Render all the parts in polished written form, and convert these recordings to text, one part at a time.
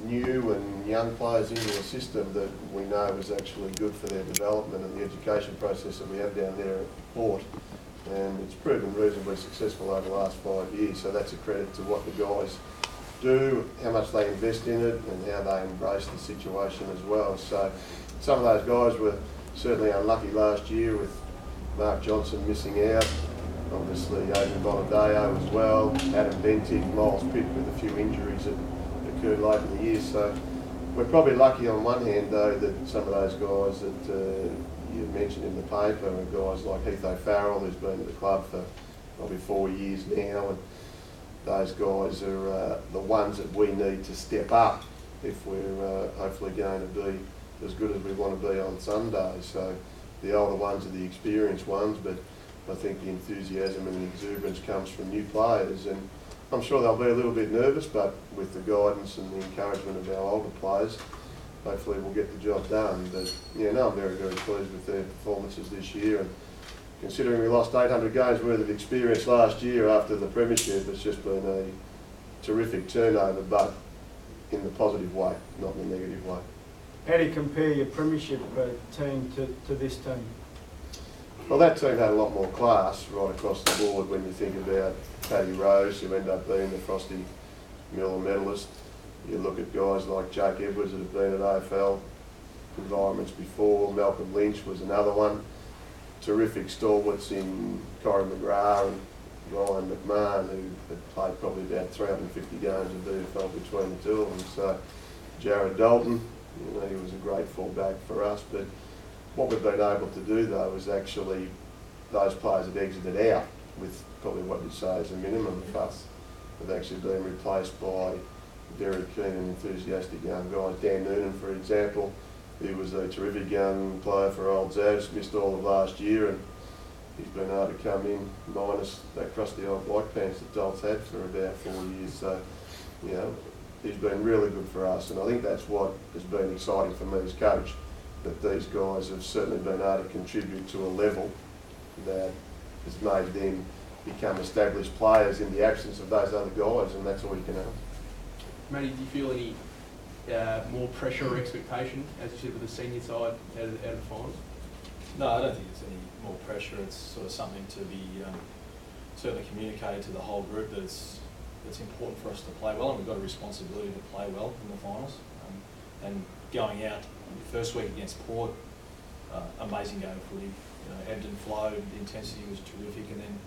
new and young players into a system that we know is actually good for their development and the education process that we have down there at Port. And it's proven reasonably successful over the last 5 years, so that's a credit to what the guys do, how much they invest in it and how they embrace the situation as well. So some of those guys were certainly unlucky last year with Mark Johnson missing out, obviously Adrian Bonadeo as well, Adam Bentic, Miles Pitt with a few injuries that occurred late in the year. So we're probably lucky on one hand though that some of those guys that you mentioned in the paper are guys like Heath O'Farrell, who's been at the club for probably 4 years now, and those guys are the ones that we need to step up if we're hopefully going to be as good as we want to be on Sunday. So the older ones are the experienced ones, but I think the enthusiasm and the exuberance comes from new players, and I'm sure they'll be a little bit nervous, but with the guidance and the encouragement of our older players, hopefully we'll get the job done. But yeah, no, I'm very, very pleased with their performances this year, and considering we lost 800 games worth of experience last year after the premiership, it's just been a terrific turnover, but in the positive way, not in the negative way. How do you compare your premiership team to this team? Well, that team had a lot more class right across the board when you think about Paddy Rose, who ended up being the Frosty Miller medalist. You look at guys like Jake Edwards that have been at AFL environments before. Malcolm Lynch was another one. Terrific stalwarts in Corey McGrath and Ryan McMahon, who had played probably about 350 games of VFL between the two of them. So Jared Dalton, you know, he was a great fullback for us. But what we've been able to do though is actually those players have exited out with probably what you'd say is a minimum of us. Have actually been replaced by very keen and enthusiastic young guys. Dan Noonan, for example, he was a terrific young player for Old Zavs, missed all of last year, and he's been able to come in minus that crusty old black pants that Dolts had for about 4 years. So, you know, he's been really good for us, and I think that's what has been exciting for me as coach, that these guys have certainly been able to contribute to a level that has made them become established players in the absence of those other guys, and that's all you can have. Matty, do you feel any more pressure or expectation, as you said, with the senior side out of the finals? No, I don't think it's any more pressure. It's sort of something to be certainly communicated to the whole group that it's important for us to play well, and we've got a responsibility to play well in the finals. And going out the first week against Port, amazing game of footy. You know, ebbed and flowed, the intensity was terrific, and then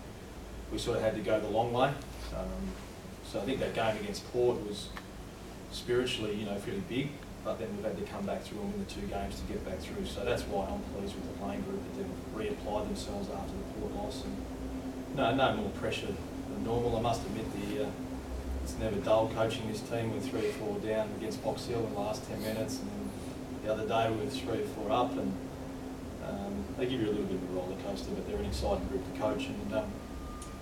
we sort of had to go the long way. So I think that game against Port was spiritually, you know, fairly big, but then we've had to come back through and win the 2 games to get back through. So that's why I'm pleased with the playing group that they've reapplied themselves after the Port loss. And no more pressure than normal. I must admit it's never dull coaching this team with 3 or 4 down against Box Hill in the last 10 minutes, and then the other day we were 3 or 4 up, and they give you a little bit of a roller coaster, but they're an exciting group to coach, and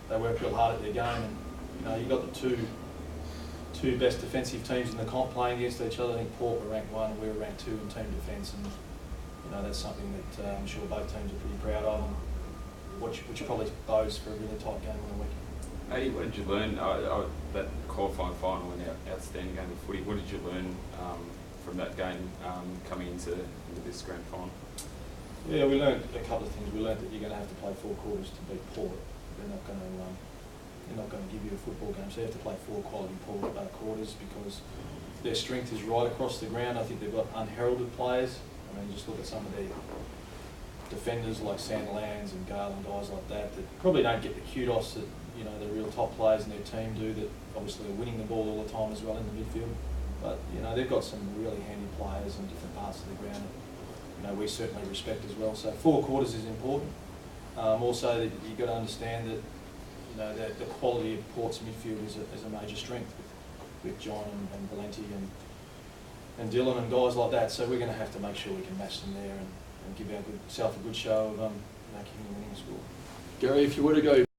they work real hard at their game. And you know, you've got the two best defensive teams in the comp playing against each other. I think Port were ranked 1, we were ranked 2 in team defence, and you know, that's something that I'm sure both teams are pretty proud of, and which probably bodes for a really tight game on the weekend. Hey, what did you learn? That qualifying final and outstanding game of footy. What did you learn from that game coming into this grand final? Yeah, we learned a couple of things. We learned that you're going to have to play 4 quarters to beat Port. They're not going to give you a football game, so you have to play 4 quality quarters because their strength is right across the ground. I think they've got unheralded players. I mean, just look at some of their defenders like Sandilands and Garland, guys like that probably don't get the kudos that, you know, the real top players in their team do, that obviously are winning the ball all the time as well in the midfield. But, you know, they've got some really handy players in different parts of the ground that, you know, we certainly respect as well. So 4 quarters is important. Also, that you've got to understand that, you know, the quality of Port's midfield is a major strength with John and Valenti and Dylan and guys like that. So we're going to have to make sure we can match them there and give ourselves a good show of kicking the winning score. Gary, if you were to go